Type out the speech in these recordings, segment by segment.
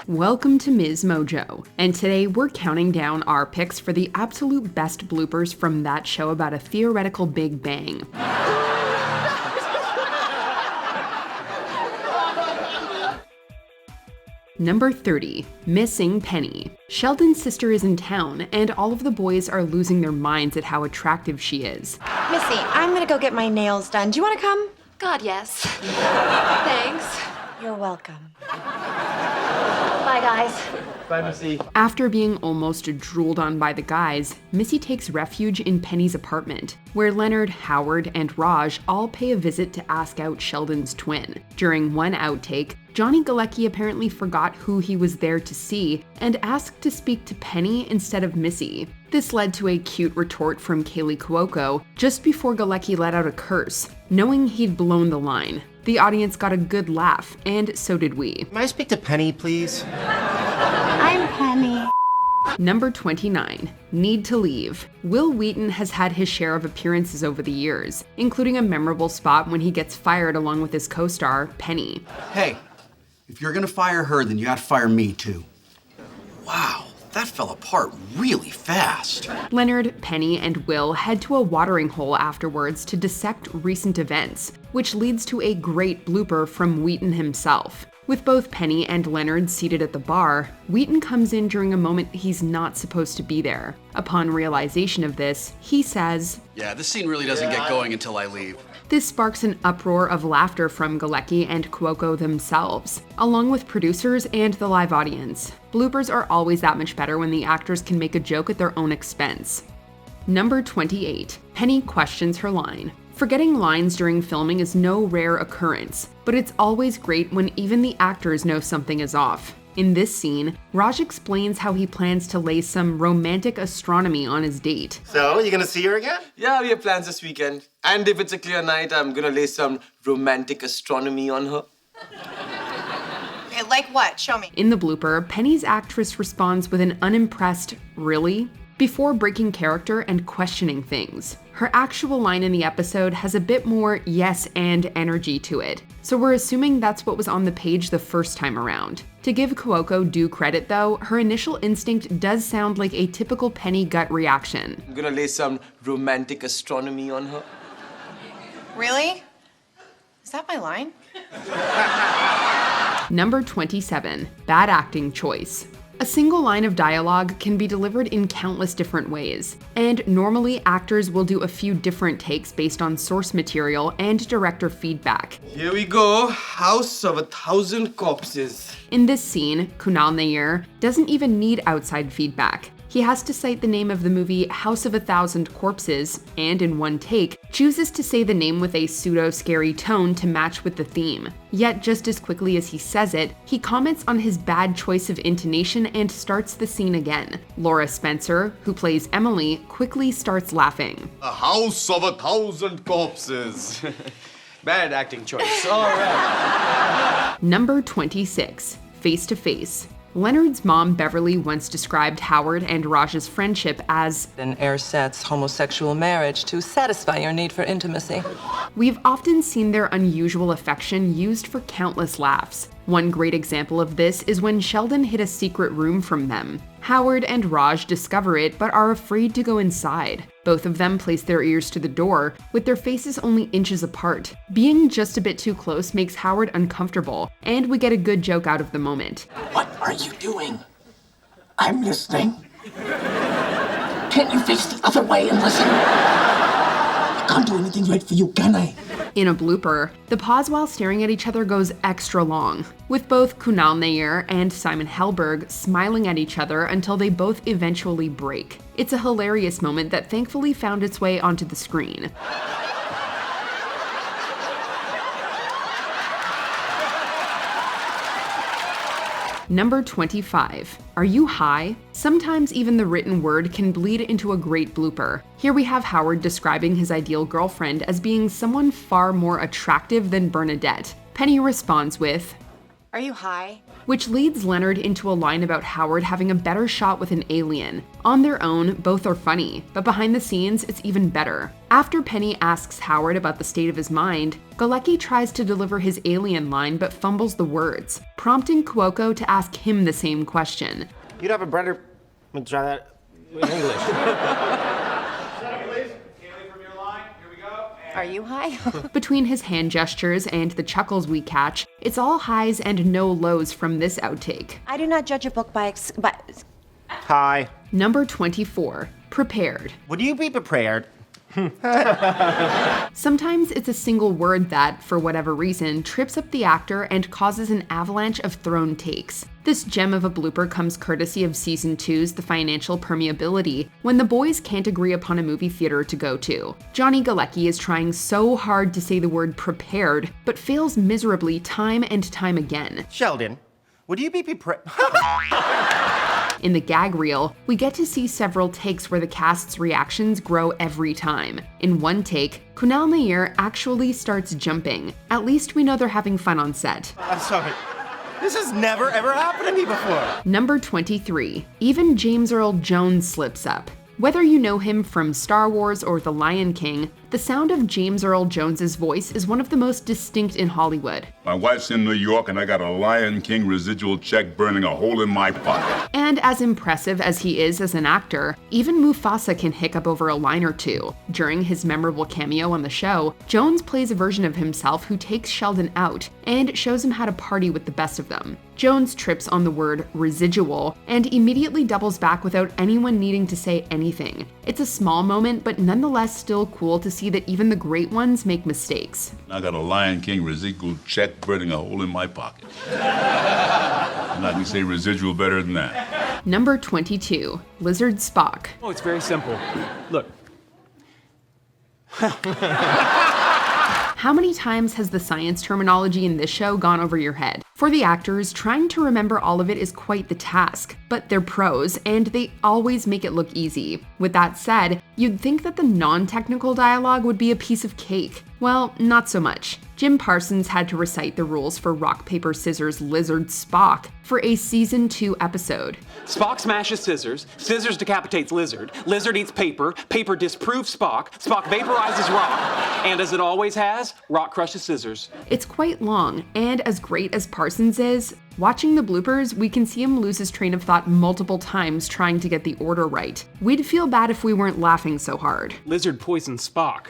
welcome to MsMojo, and today we're counting down our picks for the absolute best bloopers from that show about a theoretical Big Bang. Number 30, Missing Penny. Sheldon's sister is in town, and all of the boys are losing their minds at how attractive she is. Missy, I'm gonna go get my nails done. Do you wanna come? God, yes. Thanks. You're welcome. Bye, guys. Bye, Missy. After being almost drooled on by the guys, Missy takes refuge in Penny's apartment, where Leonard, Howard, and Raj all pay a visit to ask out Sheldon's twin. During one outtake, Johnny Galecki apparently forgot who he was there to see and asked to speak to Penny instead of Missy. This led to a cute retort from Kaylee Cuoco just before Galecki let out a curse, knowing he'd blown the line. The audience got a good laugh, and so did we. May I speak to Penny, please? I'm Penny. Number 29, Need to Leave. Will Wheaton has had his share of appearances over the years, including a memorable spot when he gets fired along with his co-star, Penny. Hey, if you're gonna fire her, then you gotta fire me too. Wow, that fell apart really fast. Leonard, Penny, and Will head to a watering hole afterwards to dissect recent events, which leads to a great blooper from Wheaton himself. With both Penny and Leonard seated at the bar, Wheaton comes in during a moment he's not supposed to be there. Upon realization of this, he says, Yeah, this scene really doesn't get going until I leave. This sparks an uproar of laughter from Galecki and Cuoco themselves, along with producers and the live audience. Bloopers are always that much better when the actors can make a joke at their own expense. Number 28, Penny questions her line. Forgetting lines during filming is no rare occurrence, but it's always great when even the actors know something is off. In this scene, Raj explains how he plans to lay some romantic astronomy on his date. So, you gonna see her again? Yeah, we have plans this weekend. And if it's a clear night, I'm gonna lay some romantic astronomy on her. Okay, like what? Show me. In the blooper, Penny's actress responds with an unimpressed, "Really?" before breaking character and questioning things. Her actual line in the episode has a bit more yes and energy to it, so we're assuming that's what was on the page the first time around. To give Cuoco due credit though, her initial instinct does sound like a typical Penny gut reaction. I'm gonna lay some romantic astronomy on her. Really? Is that my line? Number 27, Bad Acting Choice. A single line of dialogue can be delivered in countless different ways, and normally actors will do a few different takes based on source material and director feedback. Here we go. House of 1,000 Corpses. In this scene, Kunal Nair doesn't even need outside feedback. He has to cite the name of the movie House of 1,000 Corpses, and in one take, chooses to say the name with a pseudo-scary tone to match with the theme. Yet just as quickly as he says it, he comments on his bad choice of intonation and starts the scene again. Laura Spencer, who plays Emily, quickly starts laughing. A house of 1,000 corpses. Bad acting choice. All right. Number 26, Face to Face. Leonard's mom, Beverly, once described Howard and Raj's friendship as an ersatz homosexual marriage to satisfy your need for intimacy. We've often seen their unusual affection used for countless laughs. One great example of this is when Sheldon hid a secret room from them. Howard and Raj discover it but are afraid to go inside. Both of them place their ears to the door, with their faces only inches apart. Being just a bit too close makes Howard uncomfortable, and we get a good joke out of the moment. What are you doing? I'm listening. Can't you face the other way and listen? I can't do anything right for you, can I? In a blooper, the pause while staring at each other goes extra long, with both Kunal Nair and Simon Helberg smiling at each other until they both eventually break. It's a hilarious moment that thankfully found its way onto the screen. Number 25, Are You High? Sometimes even the written word can bleed into a great blooper. Here we have Howard describing his ideal girlfriend as being someone far more attractive than Bernadette. Penny responds with, Are you high? Which leads Leonard into a line about Howard having a better shot with an alien. On their own, both are funny, but behind the scenes, it's even better. After Penny asks Howard about the state of his mind, Galecki tries to deliver his alien line but fumbles the words, prompting Cuoco to ask him the same question. You'd have a better... Let me try that in English. Are you high? Between his hand gestures and the chuckles we catch, it's all highs and no lows from this outtake. I do not judge a book by Hi. Number 24, prepared. Would you be prepared? Sometimes it's a single word that, for whatever reason, trips up the actor and causes an avalanche of thrown takes. This gem of a blooper comes courtesy of Season 2's The Financial Permeability, when the boys can't agree upon a movie theater to go to. Johnny Galecki is trying so hard to say the word prepared, but fails miserably time and time again. Sheldon, would you be prepared? In the gag reel, we get to see several takes where the cast's reactions grow every time. In one take, Kunal Nair actually starts jumping. At least we know they're having fun on set. I'm sorry. This has never ever happened to me before. Number 23. Even James Earl Jones slips up. Whether you know him from Star Wars or The Lion King, the sound of James Earl Jones's voice is one of the most distinct in Hollywood. My wife's in New York and I got a Lion King residual check burning a hole in my pocket. And as impressive as he is as an actor, even Mufasa can hiccup over a line or two. During his memorable cameo on the show, Jones plays a version of himself who takes Sheldon out and shows him how to party with the best of them. Jones trips on the word residual and immediately doubles back without anyone needing to say anything. It's a small moment, but nonetheless still cool to see that even the great ones make mistakes. I got a Lion King residual check burning a hole in my pocket. I'm not gonna say residual better than that. Number 22, Lizard Spock. Oh, it's very simple. Look. How many times has the science terminology in this show gone over your head? For the actors, trying to remember all of it is quite the task, but they're pros, and they always make it look easy. With that said, you'd think that the non-technical dialogue would be a piece of cake. Well, not so much. Jim Parsons had to recite the rules for Rock, Paper, Scissors, Lizard Spock for a Season 2 episode. Spock smashes Scissors, Scissors decapitates Lizard, Lizard eats Paper, Paper disproves Spock, Spock vaporizes Rock, and as it always has, Rock crushes Scissors. It's quite long, and as great as Parsons is, watching the bloopers, we can see him lose his train of thought multiple times trying to get the order right. We'd feel bad if we weren't laughing so hard. Lizard poisons Spock.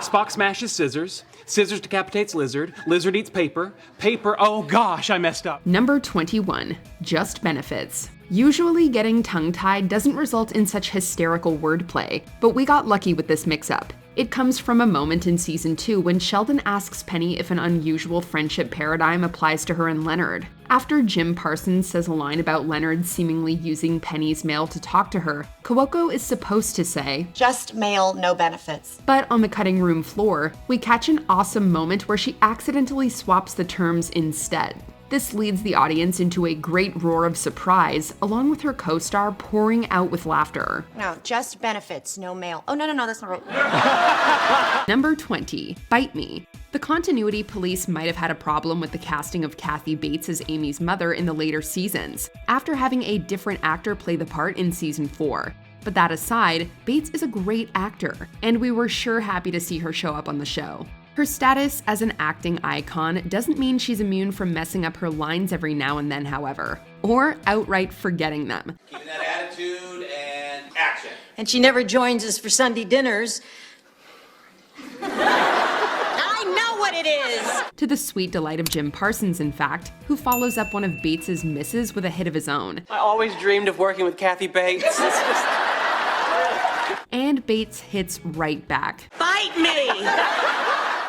Spock smashes Scissors, Scissors decapitates Lizard, Lizard eats Paper, Paper, oh gosh, I messed up. Number 21, just benefits. Usually getting tongue-tied doesn't result in such hysterical wordplay, but we got lucky with this mix-up. It comes from a moment in Season 2 when Sheldon asks Penny if an unusual friendship paradigm applies to her and Leonard. After Jim Parsons says a line about Leonard seemingly using Penny's mail to talk to her, Cuoco is supposed to say, Just mail, no benefits. But on the cutting room floor, we catch an awesome moment where she accidentally swaps the terms instead. This leads the audience into a great roar of surprise, along with her co-star pouring out with laughter. No, just benefits, no mail. Oh, no, that's not right. Number 20, Bite Me. The continuity police might have had a problem with the casting of Kathy Bates as Amy's mother in the later seasons, after having a different actor play the part in Season 4. But that aside, Bates is a great actor, and we were sure happy to see her show up on the show. Her status as an acting icon doesn't mean she's immune from messing up her lines every now and then, however, or outright forgetting them. Keeping that attitude and action. And she never joins us for Sunday dinners. I know what it is! To the sweet delight of Jim Parsons, in fact, who follows up one of Bates's misses with a hit of his own. I always dreamed of working with Kathy Bates. And Bates hits right back. Bite me!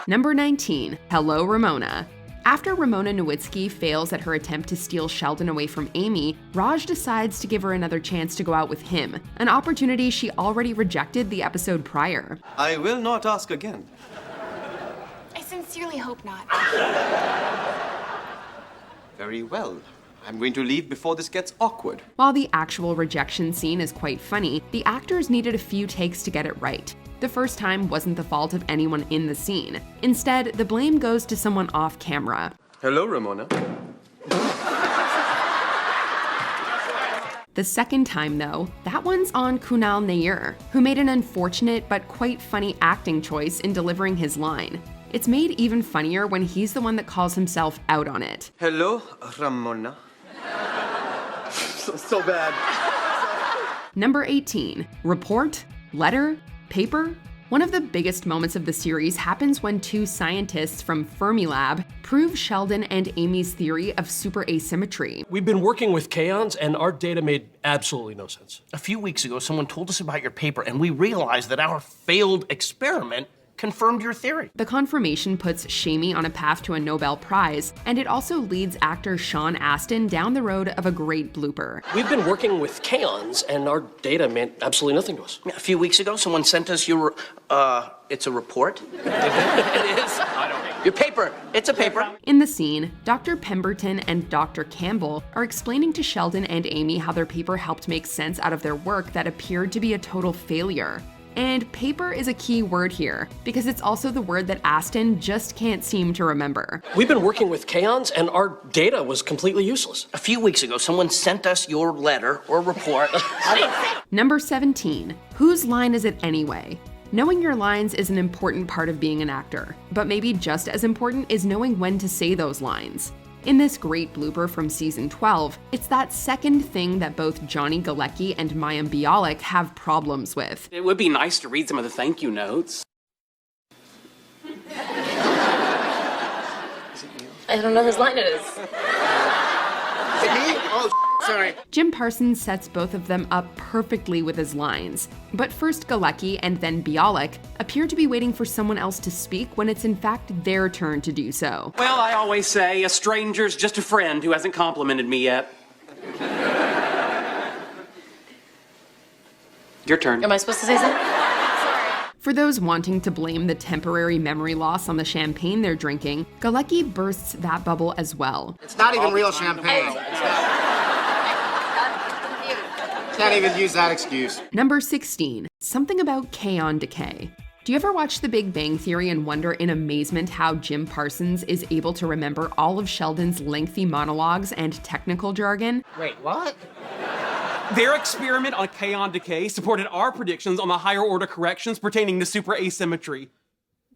Number 19, Hello Ramona. After Ramona Nowitzki fails at her attempt to steal Sheldon away from Amy, Raj decides to give her another chance to go out with him, an opportunity she already rejected the episode prior. I will not ask again. I sincerely hope not. Very well. I'm going to leave before this gets awkward. While the actual rejection scene is quite funny, the actors needed a few takes to get it right. The first time wasn't the fault of anyone in the scene. Instead, the blame goes to someone off camera. Hello, Ramona. The second time, though, that one's on Kunal Nair, who made an unfortunate but quite funny acting choice in delivering his line. It's made even funnier when he's the one that calls himself out on it. Hello, Ramona. so bad. Number 18, report, letter, paper. One of the biggest moments of the series happens when two scientists from Fermilab prove Sheldon and Amy's theory of superasymmetry. We've been working with kaons, and our data made absolutely no sense. A few weeks ago, someone told us about your paper, and we realized that our failed experiment confirmed your theory. The confirmation puts Shamey on a path to a Nobel Prize, and it also leads actor Sean Astin down the road of a great blooper. We've been working with kaons, and our data meant absolutely nothing to us. A few weeks ago, someone sent us your, it's a report? It is? I don't know. Your paper. It's a paper. In the scene, Dr. Pemberton and Dr. Campbell are explaining to Sheldon and Amy how their paper helped make sense out of their work that appeared to be a total failure. And paper is a key word here, because it's also the word that Astin just can't seem to remember. We've been working with kaons, and our data was completely useless. A few weeks ago, someone sent us your letter or report. Number 17, whose line is it anyway? Knowing your lines is an important part of being an actor, but maybe just as important is knowing when to say those lines. In this great blooper from season 12, it's that second thing that both Johnny Galecki and Mayim Bialik have problems with. It would be nice to read some of the thank you notes. I don't know whose line it is. Is it me? Oh, sorry. Jim Parsons sets both of them up perfectly with his lines. But first Galecki and then Bialik appear to be waiting for someone else to speak when it's in fact their turn to do so. Well, I always say a stranger's just a friend who hasn't complimented me yet. Your turn. Am I supposed to say something? For those wanting to blame the temporary memory loss on the champagne they're drinking, Galecki bursts that bubble as well. It's not even real champagne. Can't even use that excuse. Number 16, something about kaon decay. Do you ever watch The Big Bang Theory and wonder in amazement how Jim Parsons is able to remember all of Sheldon's lengthy monologues and technical jargon? Wait, what? Their experiment on kaon decay supported our predictions on the higher order corrections pertaining to superasymmetry.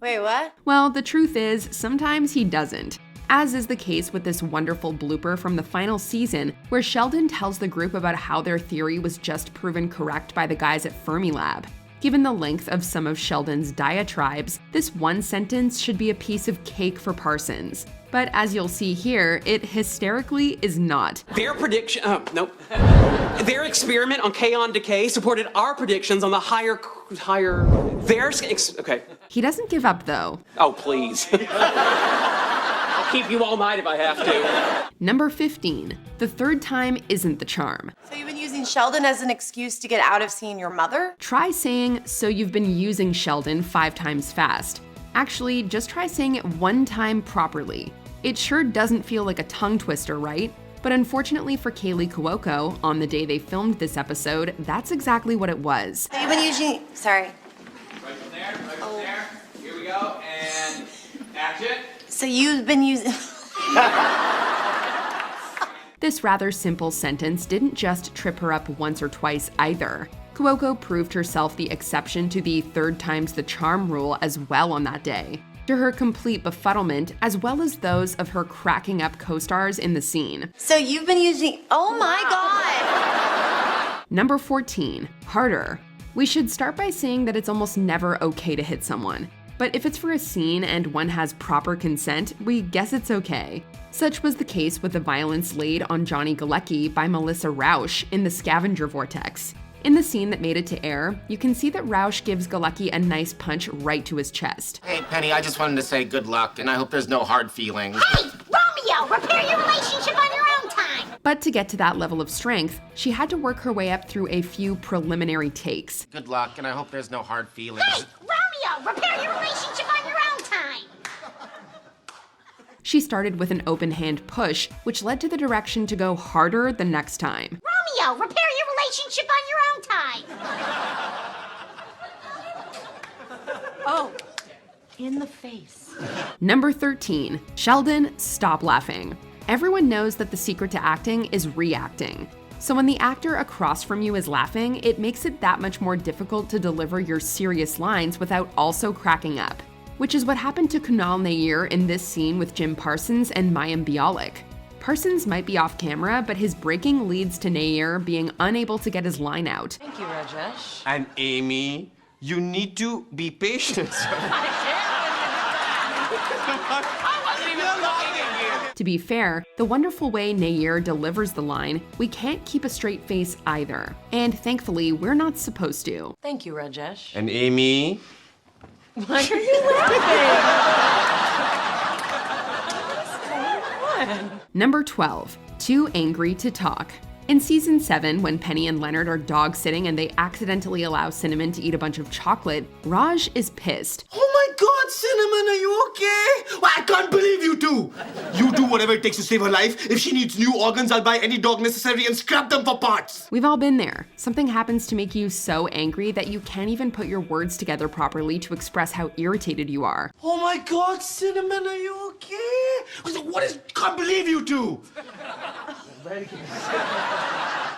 Wait, what? Well, the truth is, sometimes he doesn't. As is the case with this wonderful blooper from the final season, where Sheldon tells the group about how their theory was just proven correct by the guys at Fermilab. Given the length of some of Sheldon's diatribes, this one sentence should be a piece of cake for Parsons. But as you'll see here, it hysterically is not. Their prediction, Their experiment on kaon decay supported our predictions on the okay. He doesn't give up though. Oh, please. I'll keep you all night if I have to. Number 15, the third time isn't the charm. So you've been using Sheldon as an excuse to get out of seeing your mother? Try saying, so you've been using Sheldon 5 times fast. Actually, just try saying it 1 time properly. It sure doesn't feel like a tongue twister, right? But unfortunately for Kaylee Cuoco, on the day they filmed this episode, that's exactly what it was. So you've been using, sorry. Right from there. Here we go, and action. So you've been using... This rather simple sentence didn't just trip her up once or twice either. Cuoco proved herself the exception to the 3rd time's the charm rule as well on that day, to her complete befuddlement as well as those of her cracking up co-stars in the scene. So you've been using, oh my God! Number 14, harder. We should start by saying that it's almost never okay to hit someone. But if it's for a scene and one has proper consent, we guess it's okay. Such was the case with the violence laid on Johnny Galecki by Melissa Rauch in The Scavenger Vortex. In the scene that made it to air, you can see that Rauch gives Galecki a nice punch right to his chest. Hey, Penny, I just wanted to say good luck, and I hope there's no hard feelings. Hey, Romeo, repair your relationship on your own time. But to get to that level of strength, she had to work her way up through a few preliminary takes. Good luck, and I hope there's no hard feelings. Hey, Romeo, repair your relationship on your own time. She started with an open hand push, which led to the direction to go harder the next time. Romeo, repair your relationship on your own time. Oh, in the face. Number 13, Sheldon, stop laughing. Everyone knows that the secret to acting is reacting. So when the actor across from you is laughing, it makes it that much more difficult to deliver your serious lines without also cracking up. Which is what happened to Kunal Nair in this scene with Jim Parsons and Mayim Bialik. Parsons might be off camera, but his breaking leads to Nair being unable to get his line out. Thank you, Rajesh. And Amy, you need to be patient. To be fair, the wonderful way Nair delivers the line, we can't keep a straight face either. And thankfully, we're not supposed to. Thank you, Rajesh. And Amy, why are you laughing? Number 12, too angry to talk. In season 7, when Penny and Leonard are dog sitting and they accidentally allow Cinnamon to eat a bunch of chocolate, Raj is pissed. Oh my God, Cinnamon, are you okay? Well, I can't believe you two. You do whatever it takes to save her life. If she needs new organs, I'll buy any dog necessary and scrap them for parts. We've all been there. Something happens to make you so angry that you can't even put your words together properly to express how irritated you are. Oh my God, Cinnamon, are you okay? What is? Can't believe you two.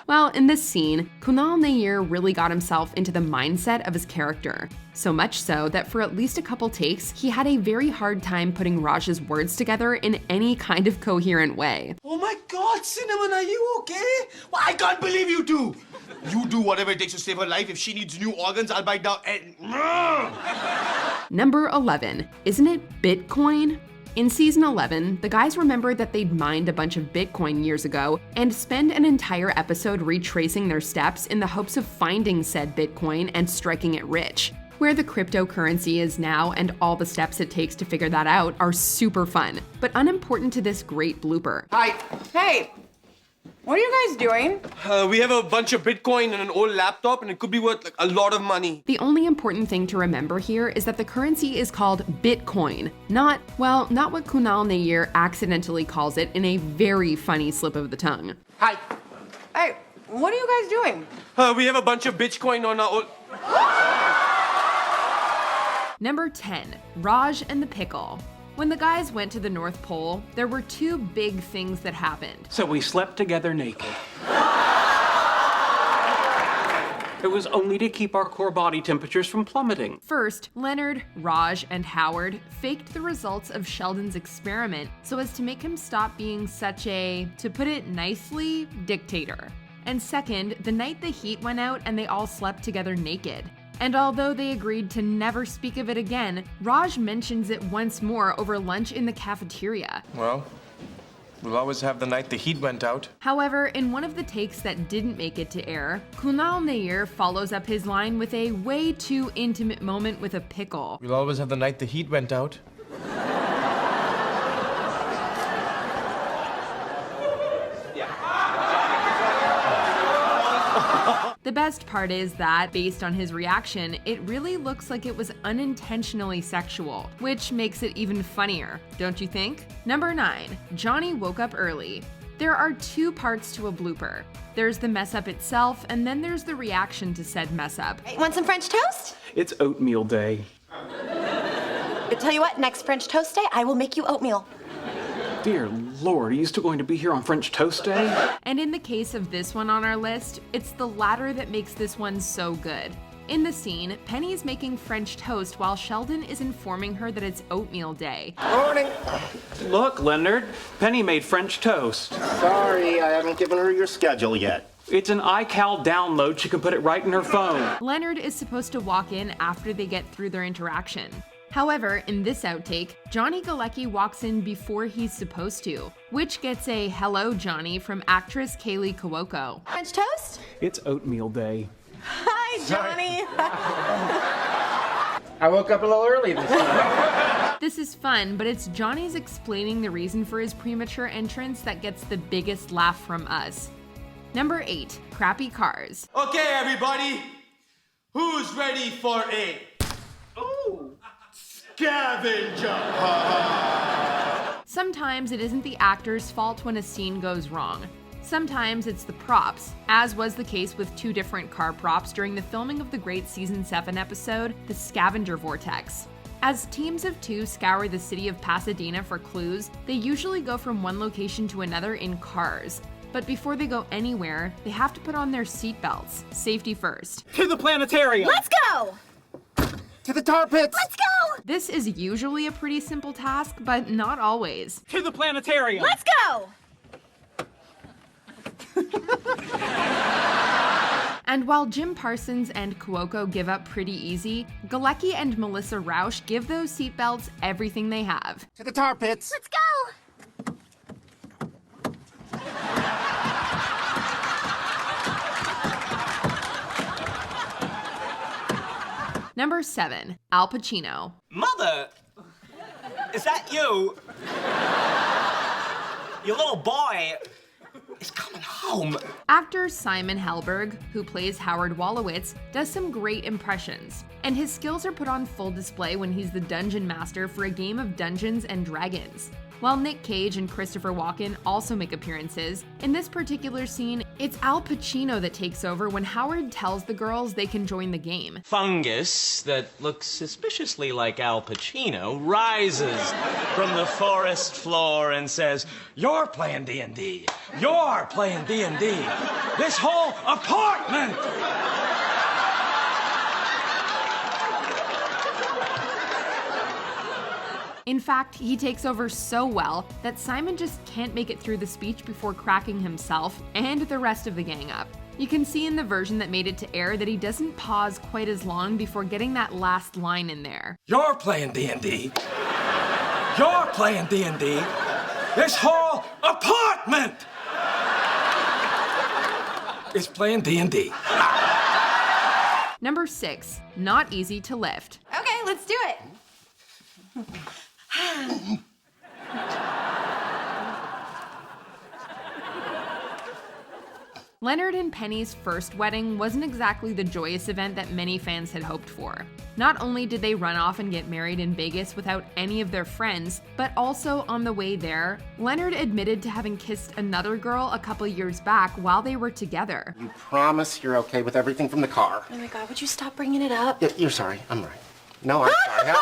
Well, in this scene, Kunal Nair really got himself into the mindset of his character. So much so that for at least a couple takes, he had a very hard time putting Raj's words together in any kind of coherent way. Oh my God, Cinnamon, are you okay? Well, I can't believe you two. You do whatever it takes to save her life. If she needs new organs, I'll buy down and... Number 11, isn't it Bitcoin? In season 11, the guys remembered that they'd mined a bunch of Bitcoin years ago and spend an entire episode retracing their steps in the hopes of finding said Bitcoin and striking it rich. Where the cryptocurrency is now and all the steps it takes to figure that out are super fun, but unimportant to this great blooper. Hi. Hey, what are you guys doing? We have a bunch of Bitcoin and an old laptop, and it could be worth like a lot of money. The only important thing to remember here is that the currency is called Bitcoin, not what Kunal Nair accidentally calls it in a very funny slip of the tongue. Hi. Hey, what are you guys doing? We have a bunch of Bitcoin on our old... Number 10, Raj and the Pickle. When the guys went to the North Pole, there were two big things that happened. So we slept together naked. It was only to keep our core body temperatures from plummeting. First, Leonard, Raj, and Howard faked the results of Sheldon's experiment so as to make him stop being such a, to put it nicely, dictator. And second, the night the heat went out and they all slept together naked. And although they agreed to never speak of it again, Raj mentions it once more over lunch in the cafeteria. Well, we'll always have the night the heat went out. However, in one of the takes that didn't make it to air, Kunal Nair follows up his line with a way too intimate moment with a pickle. We'll always have the night the heat went out. The best part is that, based on his reaction, it really looks like it was unintentionally sexual, which makes it even funnier, don't you think? Number 9, Johnny woke up early. There are two parts to a blooper. There's the mess up itself, and then there's the reaction to said mess up. Hey, want some French toast? It's oatmeal day. I tell you what, next French toast day, I will make you oatmeal. Dear Lord, are you still going to be here on French Toast Day? And in the case of this one on our list, it's the latter that makes this one so good. In the scene, Penny is making French toast while Sheldon is informing her that it's oatmeal day. Morning. Look, Leonard, Penny made French toast. Sorry, I haven't given her your schedule yet. It's an iCal download. She can put it right in her phone. Leonard is supposed to walk in after they get through their interaction. However, in this outtake, Johnny Galecki walks in before he's supposed to, which gets a "Hello, Johnny" from actress Kaylee Cuoco. French toast? It's oatmeal day. Hi, Johnny. I woke up a little early this morning. This is fun, but it's Johnny's explaining the reason for his premature entrance that gets the biggest laugh from us. Number 8, crappy cars. Okay, everybody. Who's ready for a... Ooh. Scavenger. Sometimes it isn't the actor's fault when a scene goes wrong. Sometimes it's the props, as was the case with two different car props during the filming of the great season 7 episode, The Scavenger Vortex. As teams of 2 scour the city of Pasadena for clues, they usually go from one location to another in cars. But before they go anywhere, they have to put on their seatbelts. Safety first. To the planetarium! Let's go! To the tar pits! Let's go! This is usually a pretty simple task, but not always. To the planetarium! Let's go! And while Jim Parsons and Cuoco give up pretty easy, Galecki and Melissa Rauch give those seatbelts everything they have. To the tar pits! Let's go! Number 7, Al Pacino. Mother! Is that you? Your little boy is coming home. Actor Simon Helberg, who plays Howard Wolowitz, does some great impressions, and his skills are put on full display when he's the dungeon master for a game of Dungeons and Dragons. While Nick Cage and Christopher Walken also make appearances, in this particular scene, it's Al Pacino that takes over when Howard tells the girls they can join the game. Fungus that looks suspiciously like Al Pacino rises from the forest floor and says, "You're playing D&D. You're playing D&D. This whole apartment!" In fact, he takes over so well that Simon just can't make it through the speech before cracking himself and the rest of the gang up. You can see in the version that made it to air that he doesn't pause quite as long before getting that last line in there. You're playing D&D. You're playing D&D. This whole apartment is playing D&D. Number 6, not easy to lift. Okay, let's do it. Leonard and Penny's first wedding wasn't exactly the joyous event that many fans had hoped for. Not only did they run off and get married in Vegas without any of their friends, but also on the way there, Leonard admitted to having kissed another girl a couple years back while they were together. You promise you're okay with everything from the car? Oh my God, would you stop bringing it up? You're sorry, I'm right. No, I'm sorry.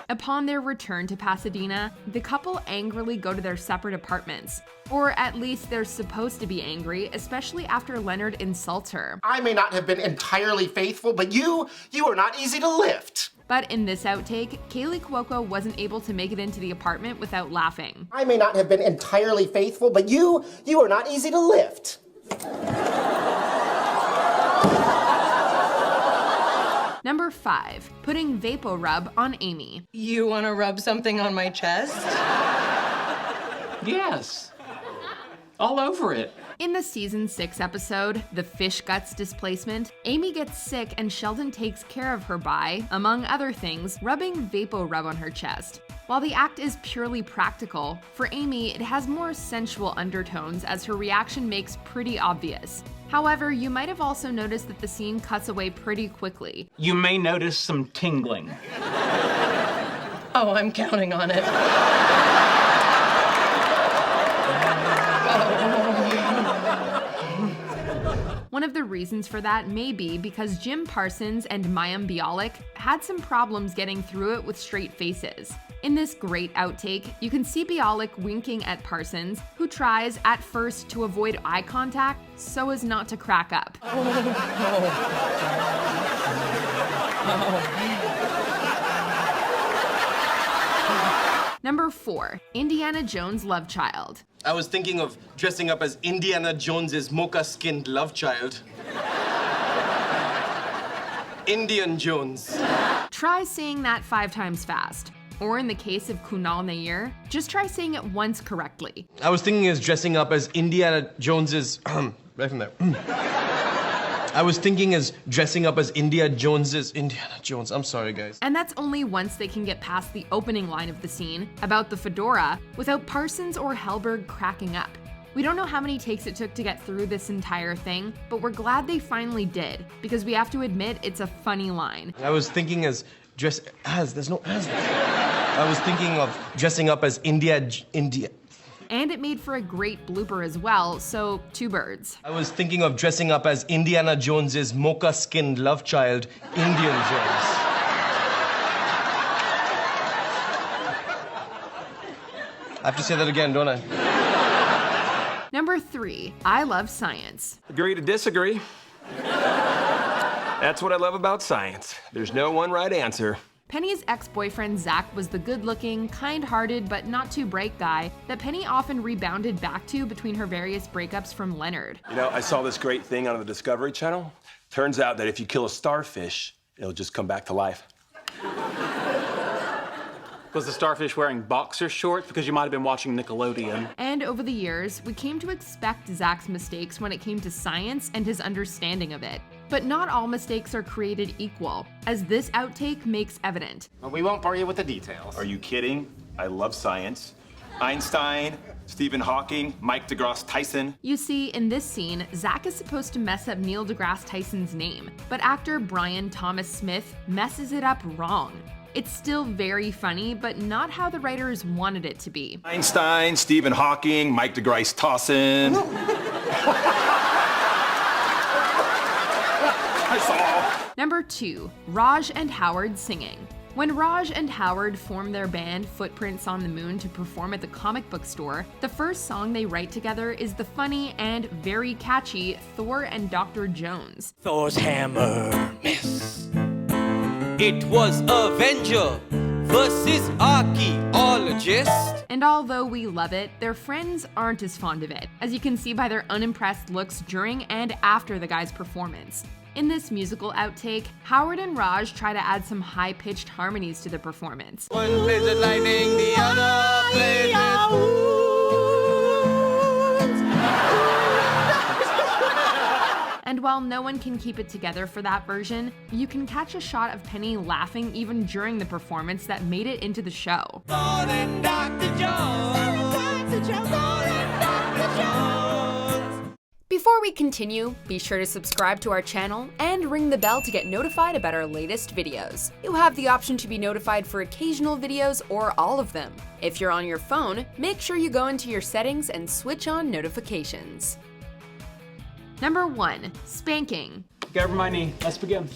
Upon their return to Pasadena, the couple angrily go to their separate apartments. Or at least they're supposed to be angry, especially after Leonard insults her. I may not have been entirely faithful, but you are not easy to lift. But in this outtake, Kaylee Cuoco wasn't able to make it into the apartment without laughing. I may not have been entirely faithful, but you are not easy to lift. Number 5, putting VapoRub on Amy. You want to rub something on my chest? Yes. All over it. In the season 6 episode, The Fish Guts Displacement, Amy gets sick and Sheldon takes care of her by, among other things, rubbing VapoRub on her chest. While the act is purely practical, for Amy it has more sensual undertones as her reaction makes pretty obvious. However, you might have also noticed that the scene cuts away pretty quickly. You may notice some tingling. Oh, I'm counting on it. One of the reasons for that may be because Jim Parsons and Mayim Bialik had some problems getting through it with straight faces. In this great outtake, you can see Bialik winking at Parsons, who tries at first to avoid eye contact so as not to crack up. Number 4, Indiana Jones' love child. I was thinking of dressing up as Indiana Jones's mocha-skinned love child. Indian Jones. Try saying that 5 times fast. Or in the case of Kunal Nair, just try saying it once correctly. I was thinking as dressing up as Indiana Jones's... right from there. I was thinking as dressing up as Indiana Jones. I'm sorry, guys. And that's only once they can get past the opening line of the scene about the fedora without Parsons or Helberg cracking up. We don't know how many takes it took to get through this entire thing, but we're glad they finally did, because we have to admit it's a funny line. I was thinking as there's no as. I was thinking of dressing up as India. And it made for a great blooper as well, so 2 birds. I was thinking of dressing up as Indiana Jones's mocha-skinned love child, Indian Jones. have to say that again, don't I? Number 3, I love science. Agree to disagree. That's what I love about science. There's no one right answer. Penny's ex-boyfriend Zach was the good-looking, kind-hearted, but not too bright guy that Penny often rebounded back to between her various breakups from Leonard. You know, I saw this great thing on the Discovery Channel. Turns out that if you kill a starfish, it'll just come back to life. Was the starfish wearing boxer shorts? Because you might have been watching Nickelodeon. And over the years, we came to expect Zach's mistakes when it came to science and his understanding of it. But not all mistakes are created equal, as this outtake makes evident. Well, we won't bore you with the details. Are you kidding? I love science. Einstein, Stephen Hawking, Mike deGrasse Tyson. You see, in this scene, Zach is supposed to mess up Neil deGrasse Tyson's name, but actor Brian Thomas Smith messes it up wrong. It's still very funny, but not how the writers wanted it to be. Einstein, Stephen Hawking, Mike deGrasse Tyson. I saw. Number 2, Raj and Howard singing. When Raj and Howard formed their band Footprints on the Moon to perform at the comic book store, the first song they write together is the funny and very catchy Thor and Dr. Jones. Thor's hammer miss. It was Avenger versus Archaeologist. And although we love it, their friends aren't as fond of it, as you can see by their unimpressed looks during and after the guy's performance. In this musical outtake, Howard and Raj try to add some high-pitched harmonies to the performance. One plays with lightning, the other plays with... And while no one can keep it together for that version, you can catch a shot of Penny laughing even during the performance that made it into the show. Before we continue, be sure to subscribe to our channel and ring the bell to get notified about our latest videos. You have the option to be notified for occasional videos or all of them. If you're on your phone, make sure you go into your settings and switch on notifications. Number 1, spanking. Get over my knee. Let's begin.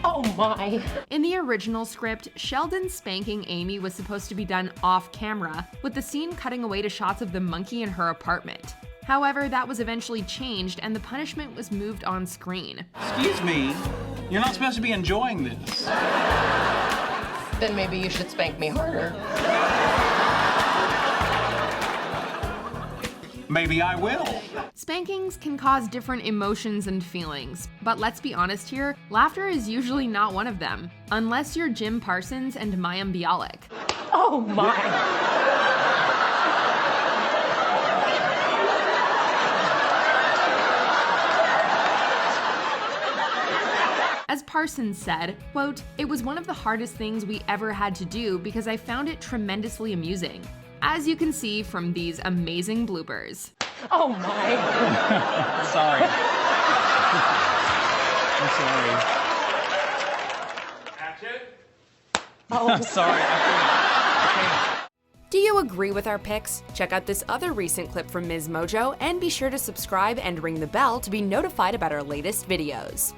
Oh my. In the original script, Sheldon spanking Amy was supposed to be done off camera, with the scene cutting away to shots of the monkey in her apartment. However, that was eventually changed and the punishment was moved on screen. Excuse me, you're not supposed to be enjoying this. Then maybe you should spank me harder. Maybe I will. Spankings can cause different emotions and feelings, but let's be honest here, laughter is usually not one of them, unless you're Jim Parsons and Mayim Bialik. Oh my. As Parsons said, quote, "It was one of the hardest things we ever had to do because I found it tremendously amusing," as you can see from these amazing bloopers. Oh my. Sorry. I'm sorry. Action. Oh, I'm sorry. Do you agree with our picks? Check out this other recent clip from MsMojo and be sure to subscribe and ring the bell to be notified about our latest videos.